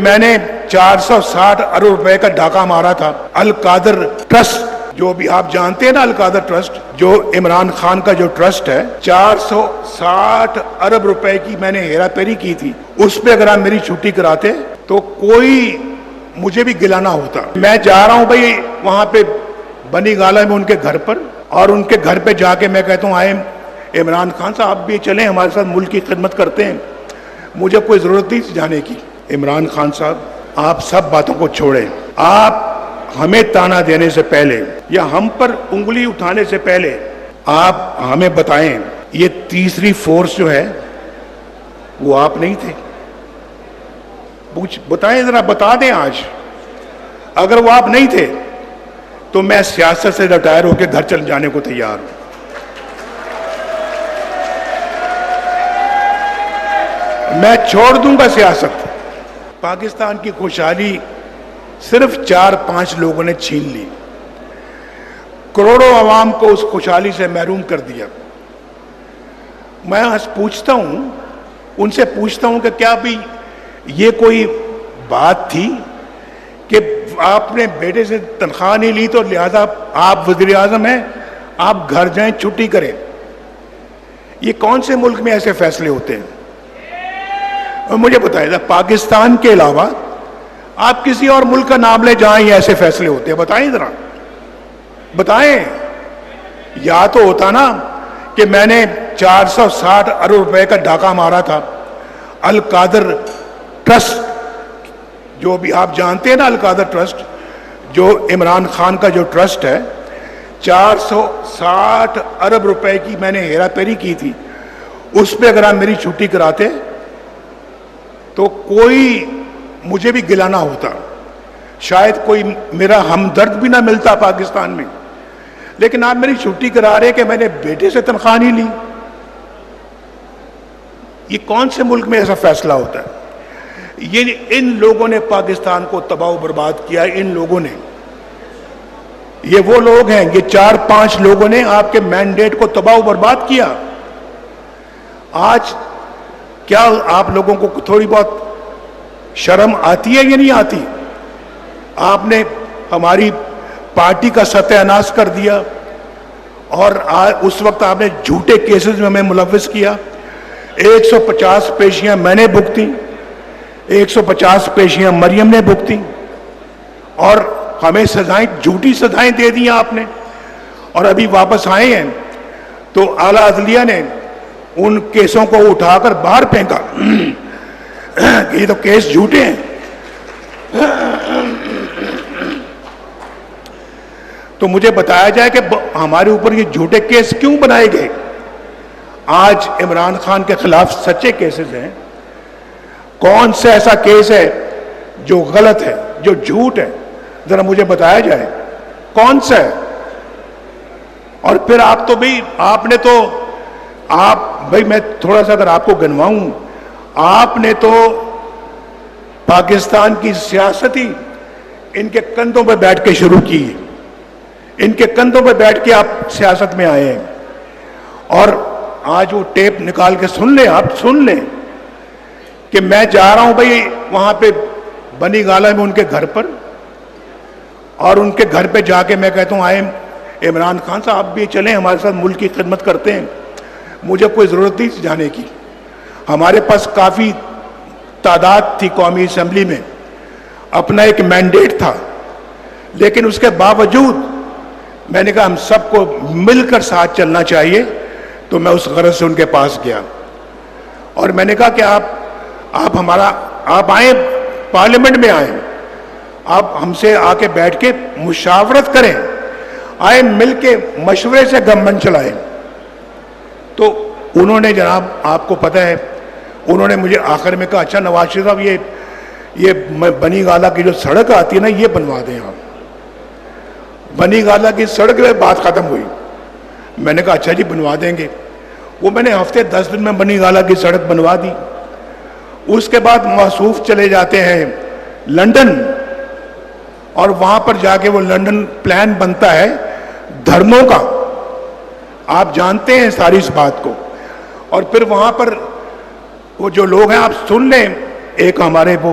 میں نے 460 ارب روپے کا ڈاکہ مارا تھا القادر ٹرسٹ، جو بھی آپ جانتے ہیں نا، القادر ٹرسٹ جو عمران خان کا جو ٹرسٹ ہے، 460 ارب روپے کی میں نے ہیرا پھیری کی تھی۔ اس پہ اگر آپ میری چھٹی کراتے تو کوئی مجھے بھی گلا نہ ہوتا۔ میں جا رہا ہوں بھائی وہاں پہ بنی گالا میں ان کے گھر پر، اور ان کے گھر پہ جا کے میں کہتا ہوں آئے عمران خان صاحب آپ بھی چلیں ہمارے ساتھ، ملک کی خدمت کرتے ہیں۔ مجھے کوئی ضرورت نہیں جانے کی۔ عمران خان صاحب آپ سب باتوں کو چھوڑیں، آپ ہمیں تانا دینے سے پہلے یا ہم پر انگلی اٹھانے سے پہلے آپ ہمیں بتائیں یہ تیسری فورس جو ہے وہ آپ نہیں تھے؟ بتائیں ذرا، بتا دیں آج۔ اگر وہ آپ نہیں تھے تو میں سیاست سے ریٹائر ہو کے گھر چل جانے کو تیار ہوں۔ میں چھوڑ دوں گا سیاست۔ پاکستان کی خوشحالی صرف 4-5 لوگوں نے چھین لی، کروڑوں عوام کو اس خوشحالی سے محروم کر دیا۔ میں آج پوچھتا ہوں، ان سے پوچھتا ہوں کہ کیا بھی یہ کوئی بات تھی کہ آپ نے بیٹے سے تنخواہ نہیں لی تو لہذا آپ وزیر اعظم ہیں، آپ گھر جائیں چھٹی کریں؟ یہ کون سے ملک میں ایسے فیصلے ہوتے ہیں؟ مجھے بتائیں پاکستان کے علاوہ آپ کسی اور ملک کا نام لے جہاں یہ ایسے فیصلے ہوتے ہیں؟ بتائیں ذرا، بتائیں۔ یا تو ہوتا نا کہ میں نے 460 ارب روپے کا ڈاکہ مارا تھا القادر ٹرسٹ، جو بھی آپ جانتے ہیں نا، القادر ٹرسٹ جو عمران خان کا جو ٹرسٹ ہے، 460 ارب روپے کی میں نے ہیرا پھیری کی تھی۔ اس پہ اگر آپ میری چھٹی کراتے تو کوئی مجھے بھی گلا نہ ہوتا، شاید کوئی میرا ہمدرد بھی نہ ملتا پاکستان میں۔ لیکن آپ میری چھٹی کرا رہے کہ میں نے بیٹے سے تنخواہ نہیں لی۔ یہ کون سے ملک میں ایسا فیصلہ ہوتا ہے؟ یہ ان لوگوں نے پاکستان کو تباہ و برباد کیا۔ ان لوگوں نے، یہ وہ لوگ ہیں، یہ 4-5 لوگوں نے آپ کے مینڈیٹ کو تباہ و برباد کیا۔ آج کیا آپ لوگوں کو تھوڑی بہت شرم آتی ہے یا نہیں آتی؟ آپ نے ہماری پارٹی کا ستیہ ناش کر دیا، اور اس وقت آپ نے جھوٹے کیسز میں ہمیں ملوث کیا۔ 150 پیشیاں میں نے بھگتی، 150 پیشیاں مریم نے بھگتی، اور ہمیں سزائیں، جھوٹی سزائیں دے دی آپ نے۔ اور ابھی واپس آئے ہیں تو اعلیٰ عدلیہ نے ان کیسوں کو اٹھا کر باہر پھینکا کہ یہ تو کیس جھوٹے ہیں۔ تو مجھے بتایا جائے کہ ہمارے اوپر یہ جھوٹے کیس کیوں بنائے گئے؟ آج عمران خان کے خلاف سچے کیسز ہیں۔ کون سا ایسا کیس ہے جو غلط ہے، جو جھوٹ ہے؟ ذرا مجھے بتایا جائے کون سا ہے۔ اور پھر آپ تو بھئی، آپ نے تو، بھئی میں تھوڑا سا اگر آپ کو گنواؤں، آپ نے تو پاکستان کی سیاست ہی ان کے کندھوں پہ بیٹھ کے شروع کی۔ ان کے کندھوں پہ بیٹھ کے آپ سیاست میں آئے ہیں۔ اور آج وہ ٹیپ نکال کے سن لیں، آپ سن لیں کہ میں جا رہا ہوں بھئی وہاں پہ بنی گالا میں ان کے گھر پر، اور ان کے گھر پہ جا کے میں کہتا ہوں آئے عمران خان صاحب آپ بھی چلیں ہمارے ساتھ، ملک کی خدمت کرتے ہیں۔ مجھے کوئی ضرورت نہیں جانے کی۔ ہمارے پاس کافی تعداد تھی قومی اسمبلی میں، اپنا ایک مینڈیٹ تھا، لیکن اس کے باوجود میں نے کہا ہم سب کو مل کر ساتھ چلنا چاہیے، تو میں اس غرض سے ان کے پاس گیا، اور میں نے کہا کہ آپ آئیں، پارلیمنٹ میں آئیں، آپ ہم سے آ کے بیٹھ کے مشاورت کریں، آئیں مل کے مشورے سے گورنمنٹ چلائیں۔ تو انہوں نے، جناب آپ کو پتہ ہے، انہوں نے مجھے آخر میں کہا اچھا نواز شریف صاحب یہ بنی گالا کی جو سڑک آتی ہے نا یہ بنوا دیں آپ۔ بنی گالا کی سڑک میں بات ختم ہوئی۔ میں نے کہا اچھا جی بنوا دیں گے۔ وہ میں نے ہفتے 10 دن میں بنی گالا کی سڑک بنوا دی۔ اس کے بعد موصوف چلے جاتے ہیں لندن، اور وہاں پر جا کے وہ لندن پلان بنتا ہے دھرنوں کا، آپ جانتے ہیں ساری اس بات کو۔ اور پھر وہاں پر وہ جو لوگ ہیں، آپ سن لیں، ایک ہمارے وہ